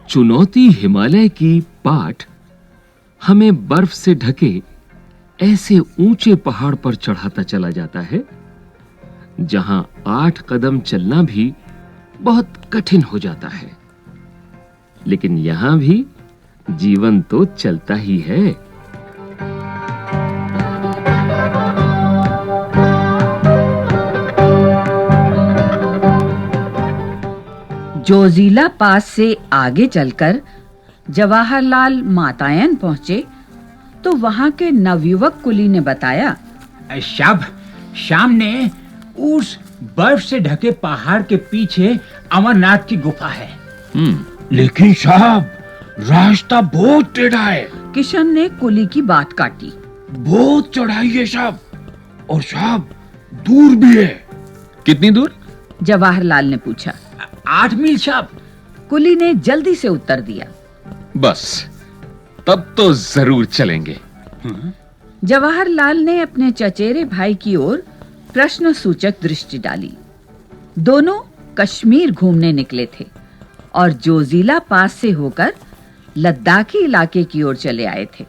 चुनौती हिमालय की पाठ हमें बर्फ से ढके ऐसे ऊंचे पहाड़ पर चढ़ाता चला जाता है जहां 8 कदम चलना भी बहुत कठिन हो जाता है। लेकिन यहां भी जीवन तो चलता ही है। जोजिला पास से आगे चलकर जवाहरलाल मातायन पहुंचे तो वहां के नवयुवक कुली ने बताया, शाम ने उस बर्फ से ढके पहाड़ के पीछे अमरनाथ की गुफा है। लेकिन साहब, रास्ता बहुत टेढ़ा है। किशन ने कुली की बात काटी। बहुत चढ़ाई है साहब, और साहब दूर भी है। कितनी दूर? जवाहरलाल ने पूछा। 8 मील साहब। कुली ने जल्दी से उत्तर दिया। बस, तब तो जरूर चलेंगे। जवाहरलाल ने अपने चचेरे भाई की ओर प्रश्न सूचक दृष्टि डाली। दोनों कश्मीर घूमने निकले थे और जोजिला पास से होकर लद्दाखी इलाके की ओर चले आए थे।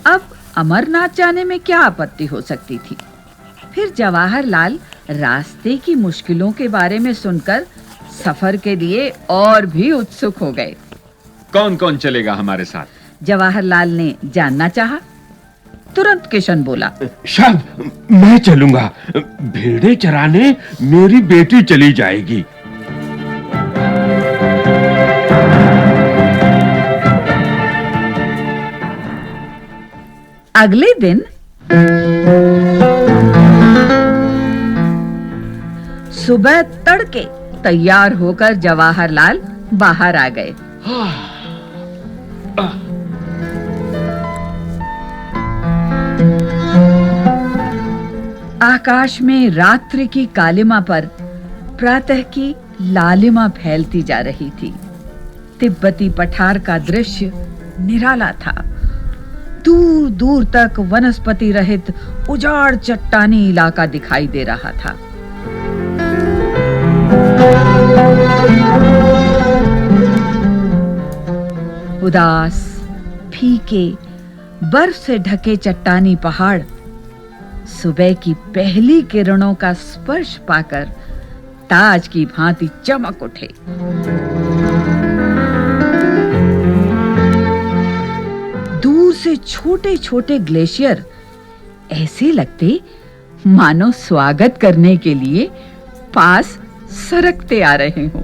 अब अमरनाथ जाने में क्या आपत्ति हो सकती थी? फिर जवाहरलाल रास्ते की मुश्किलों के बारे में सुनकर सफर के लिए और भी उत्सुक हो गए। कौन-कौन चलेगा हमारे साथ? जवाहरलाल ने जानना चाहा। तुरंत किशन बोला, साहब मैं चलूंगा। भेड़े चराने मेरी बेटी चली जाएगी। अगले दिन सुबह तड़के तैयार होकर जवाहरलाल बाहर आ गए। आकाश में रात्रि की कालिमा पर प्रातः की लालिमा फैलती जा रही थी। तिब्बती पठार का दृश्य निराला था। दूर दूर तक वनस्पति रहित उजाड़ चट्टानी इलाका दिखाई दे रहा था। उदास, फीके, बर्फ से ढके चट्टानी पहाड़ सुबह की पहली किरणों का स्पर्श पाकर ताज की भांति चमक उठे। दूर से छोटे-छोटे ग्लेशियर ऐसे लगते मानो स्वागत करने के लिए पास सरकते आ रहे हों।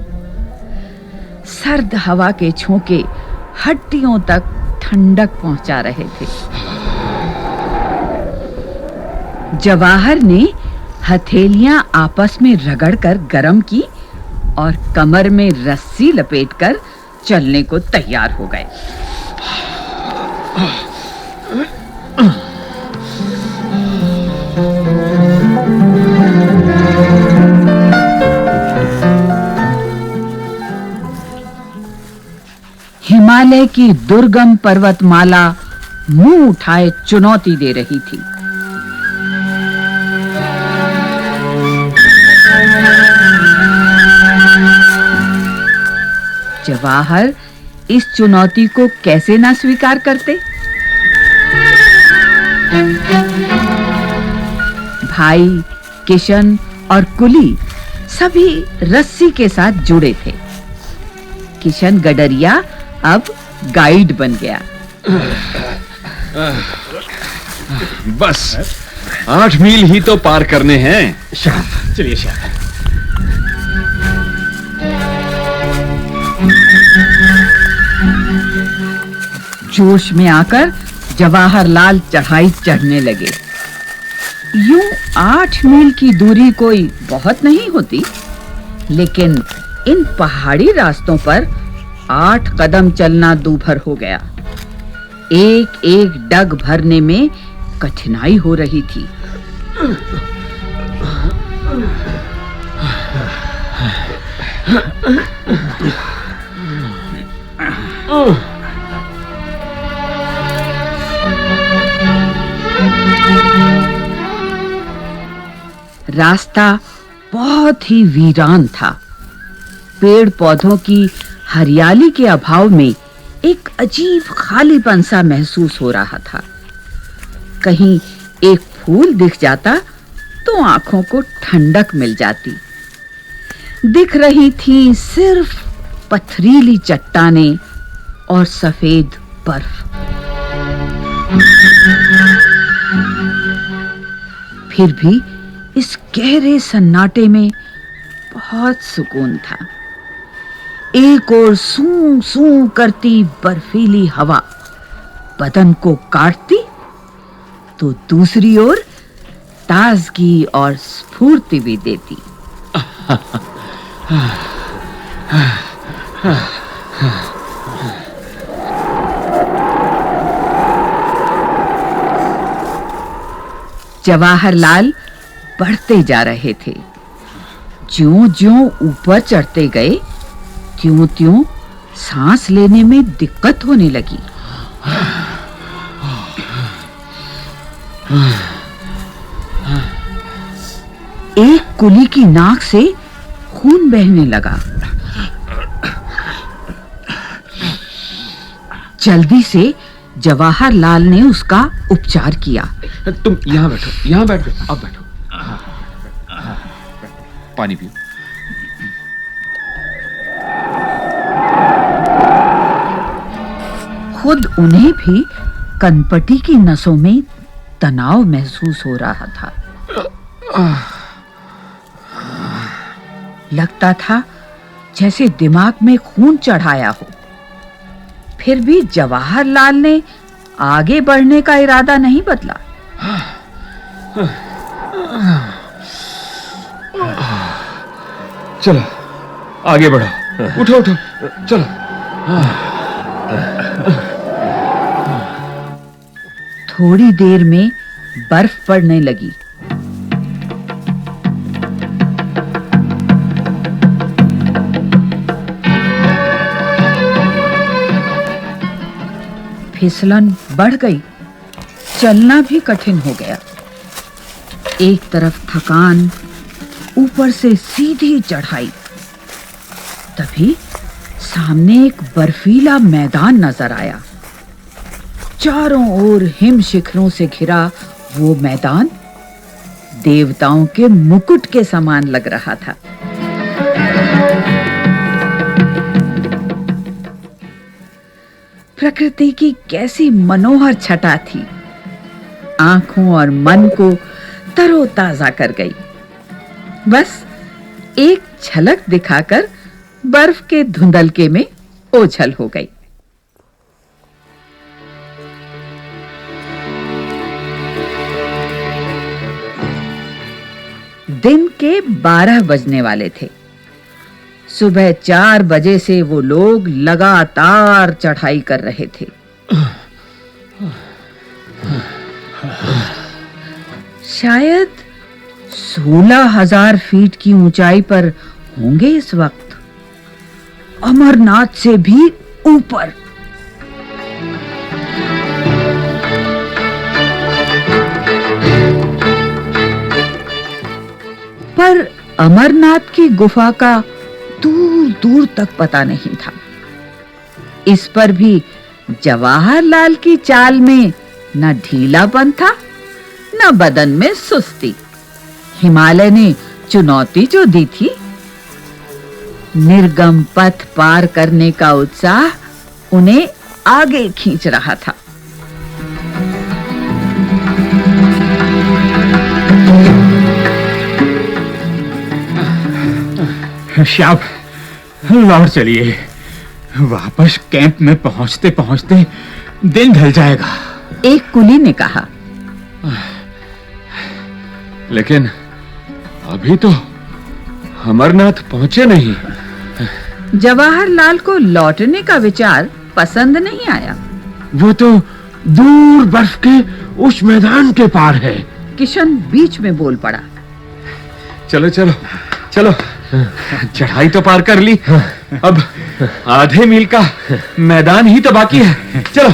सर्द हवा के झोंके हड्डियों तक ठंडक पहुंचा रहे थे। जवाहर ने हथेलियां आपस में रगड़कर गरम की और कमर में रस्सी लपेटकर चलने को तैयार हो गए। हिमालय की दुर्गम पर्वतमाला मुंह उठाए चुनौती दे रही थी। जवाहर इस चुनौती को कैसे ना स्वीकार करते? भाई, किशन और कुली सभी रस्सी के साथ जुड़े थे। किशन गडरिया अब गाइड बन गया। बस 8 मील ही तो पार करने हैं। शाबाश, चलिए शाबाश। जोश में आकर जवाहरलाल चढ़ाई चढ़ने लगे। यूं 8 मील की दूरी कोई बहुत नहीं होती, लेकिन इन पहाड़ी रास्तों पर 8 कदम चलना दूभर हो गया। एक-एक डग भरने में कठिनाई हो रही थी। रास्ता बहुत ही वीरान था। पेड़ पौधों की हरियाली के अभाव में एक अजीब खालीपन सा महसूस हो रहा था। कहीं एक फूल दिख जाता तो आंखों को ठंडक मिल जाती। दिख रही थी सिर्फ पथरीली चट्टानें और सफेद बर्फ। फिर भी इस गहरे सन्नाटे में बहुत सुकून था। एक ओर सूं सूं करती बर्फीली हवा बदन को काटती, तो दूसरी ओर ताजगी और स्फूर्ति भी देती। जवाहरलाल बढ़ते जा रहे थे। ज्यों-ज्यों ऊपर चढ़ते गए, त्यों-त्यों सांस लेने में दिक्कत होने लगी। एक कुली की नाक से खून बहने लगा। जल्दी से जवाहरलाल ने उसका उपचार किया। तुम यहाँ बैठो, अब बैठो। पानी पियो। खुद उन्हें भी कनपटी की नसों में तनाव महसूस हो रहा था। लगता था जैसे दिमाग में खून चढ़ाया हो। फिर भी जवाहरलाल ने आगे बढ़ने का इरादा नहीं बदला। चलो आगे बढ़ो, उठो चलो। थोड़ी देर में बर्फ पड़ने लगी। फिसलन बढ़ गई, चलना भी कठिन हो गया। एक तरफ थकान, ऊपर से सीधी चढ़ाई। तभी सामने एक बर्फीला मैदान नजर आया। चारों ओर हिम शिखरों से घिरा वो मैदान देवताओं के मुकुट के समान लग रहा था। प्रकृति की कैसी मनोहर छटा थी, आंखों और मन को तरोताजा कर गई। बस एक झलक दिखाकर बर्फ के धुंधलके में ओझल हो गई। दिन के 12 बजने वाले थे। सुबह 4 बजे से वो लोग लगातार चढ़ाई कर रहे थे। शायद 16,000 फीट की ऊंचाई पर होंगे इस वक्त, अमरनाथ से भी ऊपर। पर अमरनाथ की गुफा का दूर दूर तक पता नहीं था। इस पर भी जवाहरलाल की चाल में न ढीलापन था, न बदन में सुस्ती। हिमालय ने चुनौती जो दी थी, निर्गम पथ पार करने का उत्साह उन्हें आगे खींच रहा था। शाब, लौट चलिए। वापस कैंप में पहुंचते पहुंचते दिन ढल जाएगा। एक कुली ने कहा। लेकिन अभी तो अमरनाथ पहुंचे नहीं। जवाहरलाल को लौटने का विचार पसंद नहीं आया। वो तो दूर बर्फ के उस मैदान के पार है। किशन बीच में बोल पड़ा। चलो चलो चलो, चढ़ाई तो पार कर ली, अब आधे मील का मैदान ही तो बाकी है। चलो।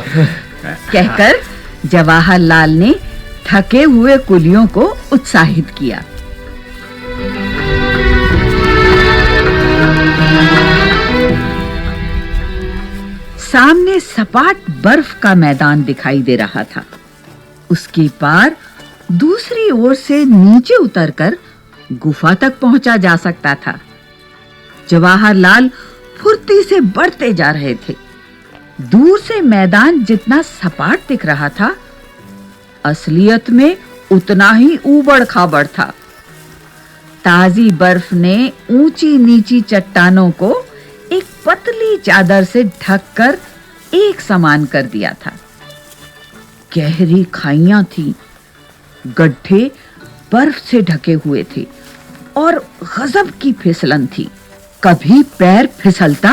कहकर जवाहरलाल ने थके हुए कुलियों को उत्साहित किया। सामने सपाट बर्फ का मैदान दिखाई दे रहा था। उसके पार दूसरी ओर से नीचे उतरकर गुफा तक पहुंचा जा सकता था। जवाहरलाल फुर्ती से बढ़ते जा रहे थे। दूर से मैदान जितना सपाट दिख रहा था, असलियत में उतना ही ऊबड़-खाबड़ था। ताजी बर्फ ने ऊंची नीची चट्टानों को एक पतली चादर से ढककर एक समान कर दिया था। गहरी खाइयां थीं, गड्ढे बर्फ से ढके हुए थे और गजब की फिसलन थी। कभी पैर फिसलता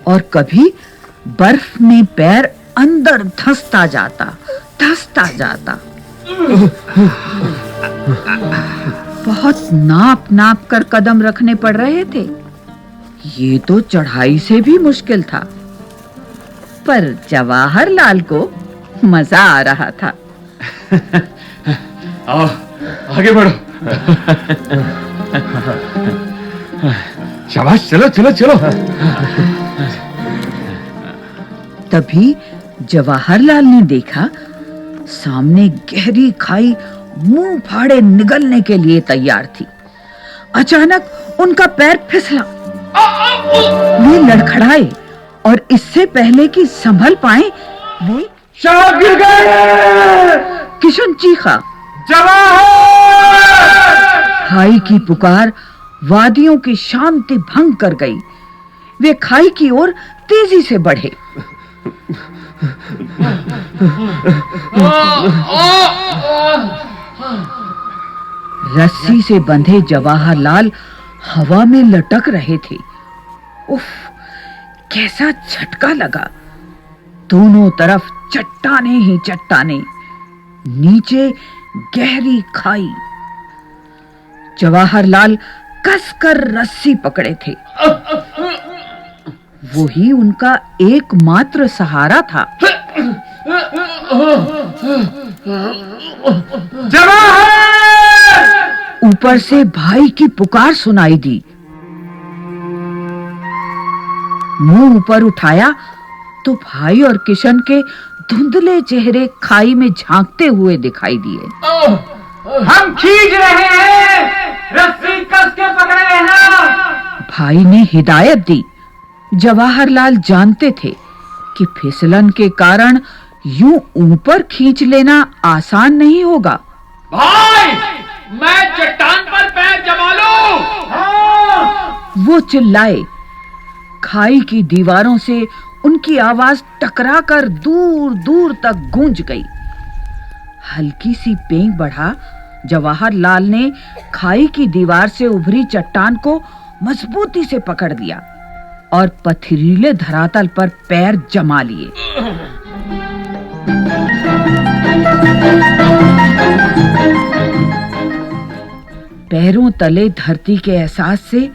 और कभी बर्फ में पैर अंदर धंसता जाता। बहुत नाप कर कदम रखने पड़ रहे थे। ये तो चढ़ाई से भी मुश्किल था, पर जवाहरलाल को मजा आ रहा था। आओ, आगे बढ़ो। शाबाश, चलो चलो चलो। तभी जवाहरलाल ने देखा सामने गहरी खाई मुंह फाड़े निगलने के लिए तैयार थी। अचानक उनका पैर फिसला। वे लड़खड़ाए और इससे पहले कि संभल पाए वे शाबाश, गिर गए। किशन चीखा। जवाहर! खाई की पुकार वादियों की शांति भंग कर गई। वे खाई की ओर तेजी से बढ़े। रस्सी से बंधे जवाहरलाल हवा में लटक रहे थे। उफ, कैसा झटका लगा। दोनों तरफ चट्टाने ही चट्टाने, नीचे गहरी खाई। जवाहरलाल कसकर रस्सी पकड़े थे। वही उनका एकमात्र सहारा था। जवाहर! ऊपर से भाई की पुकार सुनाई दी। मुंह ऊपर उठाया तो भाई और किशन के धुंधले चेहरे खाई में झांकते हुए दिखाई दिए। हम खींच रहे हैं, रस्सी कस के पकड़े हैं। भाई ने हिदायत दी। जवाहरलाल जानते थे कि फिसलन के कारण यूं ऊपर खींच लेना आसान नहीं होगा। भाई, मैं चट्टान पर पैर जमा लूं। हाँ। वो चिल्लाए। खाई की दीवारों से उनकी आवाज टकराकर दूर दूर तक गूंज गई। हल्की सी पेंग बढ़ा जवाहरलाल ने खाई की दीवार से उभरी चट्टान को मजबूती से पकड़ लिया और पथरीले धरातल पर पैर जमा लिए। पैरों तले धरती के एहसास से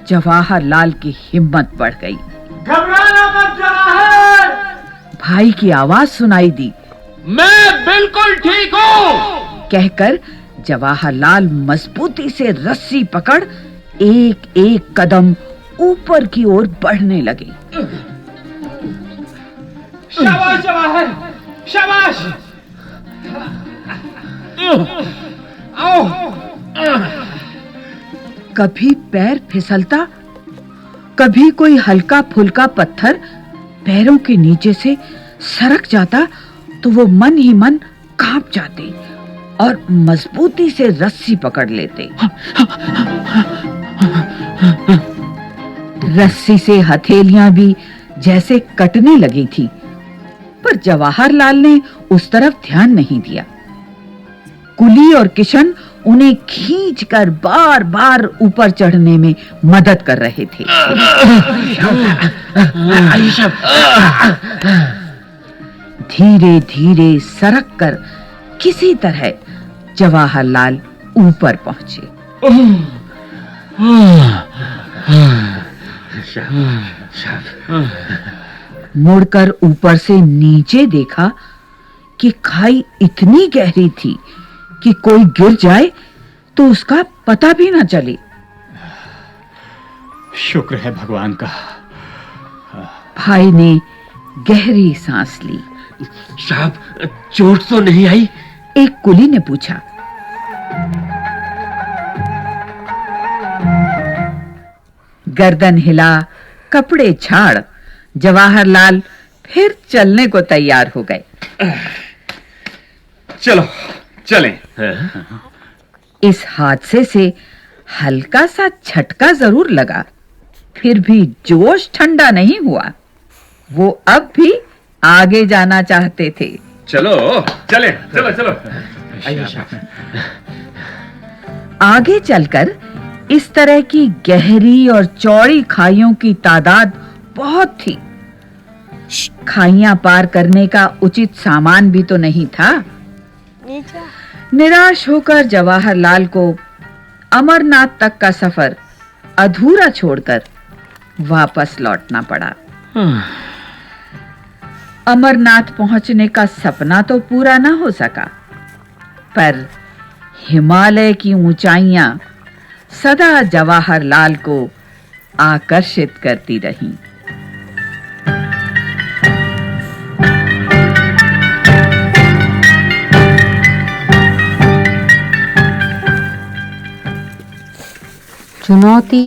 जवाहरलाल की हिम्मत बढ़ गई। घबराना मत जवाहर! भाई की आवाज सुनाई दी। मैं बिल्कुल ठीक हूँ, कहकर जवाहरलाल मजबूती से रस्सी पकड़ एक एक कदम ऊपर की ओर बढ़ने लगे। शाबाश जवाहर, शाबाश। आओ। कभी पैर फिसलता, कभी कोई हल्का फुल्का पत्थर पैरों के नीचे से सरक जाता तो वो मन ही मन कांप जाते और मजबूती से रस्सी पकड़ लेते। रस्सी से हथेलियां भी जैसे कटने लगी थी, पर जवाहरलाल ने उस तरफ ध्यान नहीं दिया। कुली और किशन उन्हें खींचकर बार-बार ऊपर चढ़ने में मदद कर रहे थे। धीरे-धीरे सरक कर किसी तरह जवाहरलाल ऊपर पहुंचे। मुड़कर ऊपर से नीचे देखा कि खाई इतनी गहरी थी कि कोई गिर जाए तो उसका पता भी ना चले। शुक्र है भगवान का। भाई ने गहरी सांस ली। साहब, चोट तो नहीं आई? एक कुली ने पूछा। गर्दन हिला, कपड़े झाड़, जवाहरलाल फिर चलने को तैयार हो गए। चलो चलें। इस हादसे से हल्का सा झटका जरूर लगा, फिर भी जोश ठंडा नहीं हुआ। वो अब भी आगे जाना चाहते थे। चलो चलें, चलो चलो। आगे चलकर इस तरह की गहरी और चौड़ी खाइयों की तादाद बहुत थी। खाइयां पार करने का उचित सामान भी तो नहीं था। निराश होकर जवाहरलाल को अमरनाथ तक का सफर अधूरा छोड़कर वापस लौटना पड़ा। अमरनाथ पहुंचने का सपना तो पूरा न हो सका, पर हिमालय की ऊंचाइयां सदा जवाहरलाल को आकर्षित करती रहीं। चुनौती